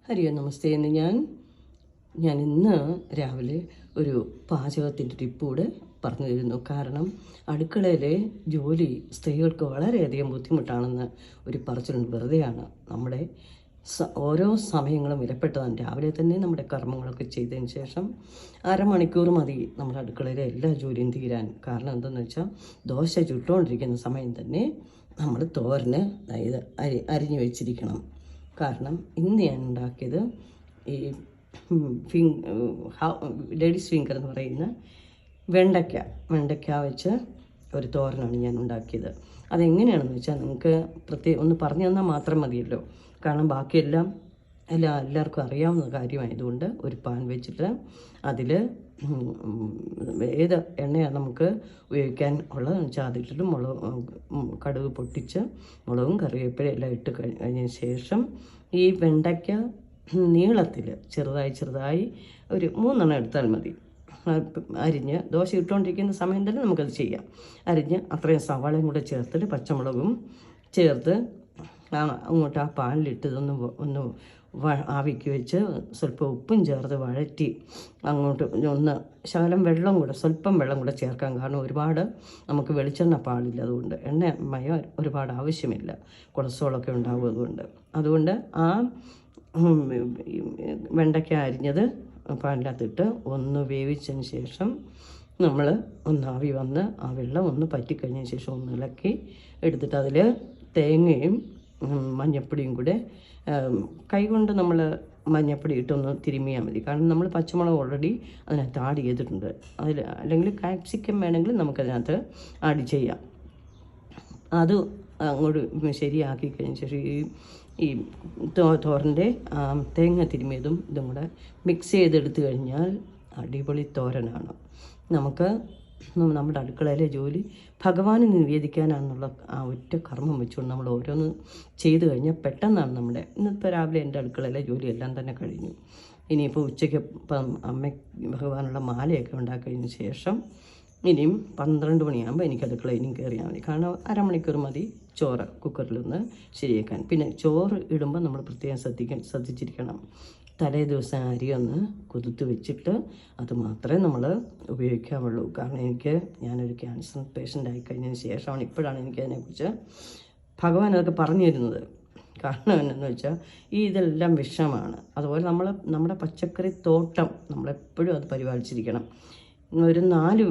ഹരിയോ നമസ്തേ. ഞാൻ ഇന്ന് രാവിലെ ഒരു പാചകത്തിൻ്റെ ടിപ്പ് കൂടെ പറഞ്ഞു തരുന്നു. കാരണം അടുക്കളയിലെ ജോലി സ്ത്രീകൾക്ക് വളരെയധികം ബുദ്ധിമുട്ടാണെന്ന് ഒരു പറച്ചിലുണ്ട്. വെറുതെയാണ്. നമ്മുടെ ഓരോ സമയങ്ങളും വിലപ്പെട്ടതാണ്. രാവിലെ തന്നെ നമ്മുടെ കർമ്മങ്ങളൊക്കെ ചെയ്തതിന് ശേഷം അരമണിക്കൂർ മതി നമ്മുടെ അടുക്കളയിലെ എല്ലാ ജോലിയും തീരാൻ. കാരണം എന്തെന്ന് വെച്ചാൽ ദോശ ചുട്ടുകൊണ്ടിരിക്കുന്ന സമയം തന്നെ നമ്മൾ തോരന് അരിഞ്ഞു വെച്ചിരിക്കണം. കാരണം ഇന്ന് ഞാൻ ഉണ്ടാക്കിയത് ഈ ലേഡീസ് ഫിംഗർ എന്ന് പറയുന്ന വെണ്ടയ്ക്ക വെച്ച് ഒരു തോരനാണ് ഞാൻ ഉണ്ടാക്കിയത്. അതെങ്ങനെയാണെന്ന് വെച്ചാൽ നിങ്ങൾക്ക് ഒന്ന് പറഞ്ഞു തന്നാൽ മാത്രം മതിയല്ലോ. കാരണം ബാക്കിയെല്ലാം എല്ലാവർക്കും അറിയാവുന്ന കാര്യമായതുകൊണ്ട് ഒരു പാൻ വെച്ചിട്ട് അതിൽ ഏത് എണ്ണയാണ് നമുക്ക് ഉപയോഗിക്കാൻ ഉള്ളതെന്ന് വെച്ചാൽ അതിട്ടിട്ട് കടുക് പൊട്ടിച്ച് മുളകും കറിവേപ്പില എല്ലാം ഇട്ട് കഴിഞ്ഞതിന് ശേഷം ഈ വെണ്ടയ്ക്ക നീളത്തിൽ ചെറുതായി ഒരു 3 എടുത്താൽ മതി. അരിഞ്ഞ് ദോശ ഇട്ടുകൊണ്ടിരിക്കുന്ന സമയം തന്നെ നമുക്കത് ചെയ്യാം. അരിഞ്ഞ് അത്രയും സവാളയും കൂടെ ചേർത്തിട്ട് പച്ചമുളകും ചേർത്ത് അങ്ങോട്ട് ആ പാലിലിട്ട് ഒന്ന് ആവിക്ക് വെച്ച് സ്വല്പം ഉപ്പും ചേർത്ത് വഴറ്റി അങ്ങോട്ട് ശകലം സ്വല്പം വെള്ളം കൂടെ ചേർക്കാം. കാരണം ഒരുപാട് നമുക്ക് വെളിച്ചെണ്ണ പാടില്ല. അതുകൊണ്ട് എണ്ണമയം ഒരുപാട് ആവശ്യമില്ല. കൊളസ്ട്രോളൊക്കെ ഉണ്ടാവും. അതുകൊണ്ട് ആ വെണ്ടയ്ക്ക അരിഞ്ഞത് പാലിനകത്തിട്ട് ഒന്ന് വേവിച്ചതിന് ശേഷം നമ്മൾ ആവി വന്ന് ആ വെള്ളം ഒന്ന് പറ്റിക്കഴിഞ്ഞതിന് ശേഷം ഒന്ന് ഇളക്കി എടുത്തിട്ട് അതിൽ തേങ്ങയും മഞ്ഞപ്പൊടിയും കൂടെ കൈകൊണ്ട് നമ്മൾ മഞ്ഞപ്പൊടി ഇട്ടൊന്ന് തിരുമ്മിയാൽ മതി. കാരണം നമ്മൾ പച്ചമുളക് ഓൾറെഡി അതിനകത്ത് ആഡ് ചെയ്തിട്ടുണ്ട്. അല്ലെങ്കിൽ കാപ്സിക്കം വേണമെങ്കിൽ നമുക്കതിനകത്ത് ആഡ് ചെയ്യാം. അത് അങ്ങോട്ട് ശരിയാക്കി കഴിഞ്ഞ ശേഷം ഈ തോരൻ്റെ തേങ്ങ തിരുമ്മിയതും ഇതും കൂടെ മിക്സ് ചെയ്തെടുത്ത് കഴിഞ്ഞാൽ അടിപൊളി തോരനാണ്. നമുക്ക് നമ്മുടെ അടുക്കളയിലെ ജോലി ഭഗവാന് നിവേദിക്കാനാണെന്നുള്ള ആ ഒറ്റ കർമ്മം വെച്ചുകൊണ്ട് നമ്മൾ ഓരോന്ന് ചെയ്ത് കഴിഞ്ഞാൽ പെട്ടെന്നാണ് ഇന്നിപ്പോൾ രാവിലെ എൻ്റെ അടുക്കളയിലെ ജോലിയെല്ലാം തന്നെ കഴിഞ്ഞു. ഇനിയിപ്പോൾ ഉച്ചയ്ക്ക് ഭഗവാനുള്ള മാലയൊക്കെ ഉണ്ടാക്കി ശേഷം ഇനിയും 12 മണിയാകുമ്പോൾ എനിക്ക് അടുക്കള ഇനിയും കയറിയാൽ മതി. കാരണം അരമണിക്കൂർ മതി ചോറ് കുക്കറിലൊന്ന് ശരിയാക്കാൻ. പിന്നെ ചോറ് ഇടുമ്പോൾ നമ്മൾ പ്രത്യേകം ശ്രദ്ധിച്ചിരിക്കണം. തലേ ദിവസം അരി ഒന്ന് കുതിർത്ത് വെച്ചിട്ട് അത് മാത്രമേ നമ്മൾ ഉപയോഗിക്കാവുള്ളൂ. കാരണം ഞാനൊരു ക്യാൻസർ പേഷ്യൻ്റ് ആയിക്കഴിഞ്ഞതിന് ശേഷമാണ് ഇപ്പോഴാണ് എനിക്കതിനെക്കുറിച്ച് ഭഗവാൻ അതൊക്കെ പറഞ്ഞു തരുന്നത്. കാരണം എന്താണെന്ന് വെച്ചാൽ ഇതെല്ലാം വിഷമാണ്. അതുപോലെ നമ്മുടെ പച്ചക്കറി തോട്ടം നമ്മളെപ്പോഴും അത് പരിപാലിച്ചിരിക്കണം. ഒരു 4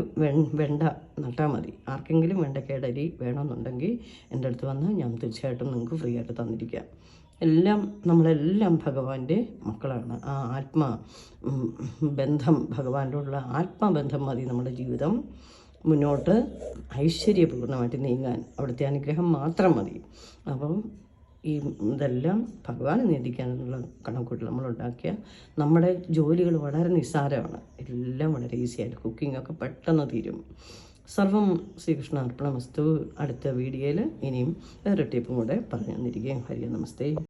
വെണ്ട നട്ടാൽ മതി. ആർക്കെങ്കിലും വെണ്ടയ്ക്കയുടെ അരി വേണമെന്നുണ്ടെങ്കിൽ എൻ്റെ അടുത്ത് വന്ന് ഞാൻ തീർച്ചയായിട്ടും നിങ്ങൾക്ക് ഫ്രീ ആയിട്ട് തന്നിരിക്കാം. നമ്മളെല്ലാം ഭഗവാന്റെ മക്കളാണ്. ആ ആത്മബന്ധം, ഭഗവാന്റെ ഉള്ള ആത്മബന്ധം മതി നമ്മുടെ ജീവിതം മുന്നോട്ട് ഐശ്വര്യപൂർണ്ണമായിട്ട് നീങ്ങാൻ. അവിടുത്തെ അനുഗ്രഹം മാത്രം മതി. അപ്പം ഇതെല്ലാം ഭഗവാനെ നീതിക്കാനെന്നുള്ള കണക്കൂട്ടിൽ നമ്മളുണ്ടാക്കിയ നമ്മുടെ ജോലികൾ വളരെ നിസ്സാരമാണ്. എല്ലാം വളരെ ഈസിയായിട്ട് കുക്കിങ്ങൊക്കെ പെട്ടെന്ന് തീരും. സർവം ശ്രീകൃഷ്ണ അർപ്പണമസ്തു. അടുത്ത വീഡിയോയിൽ ഇനിയും വേറെ ടിപ്പും കൂടെ പറഞ്ഞു തന്നിരിക്കുകയും. ഹരിയോ നമസ്തേ.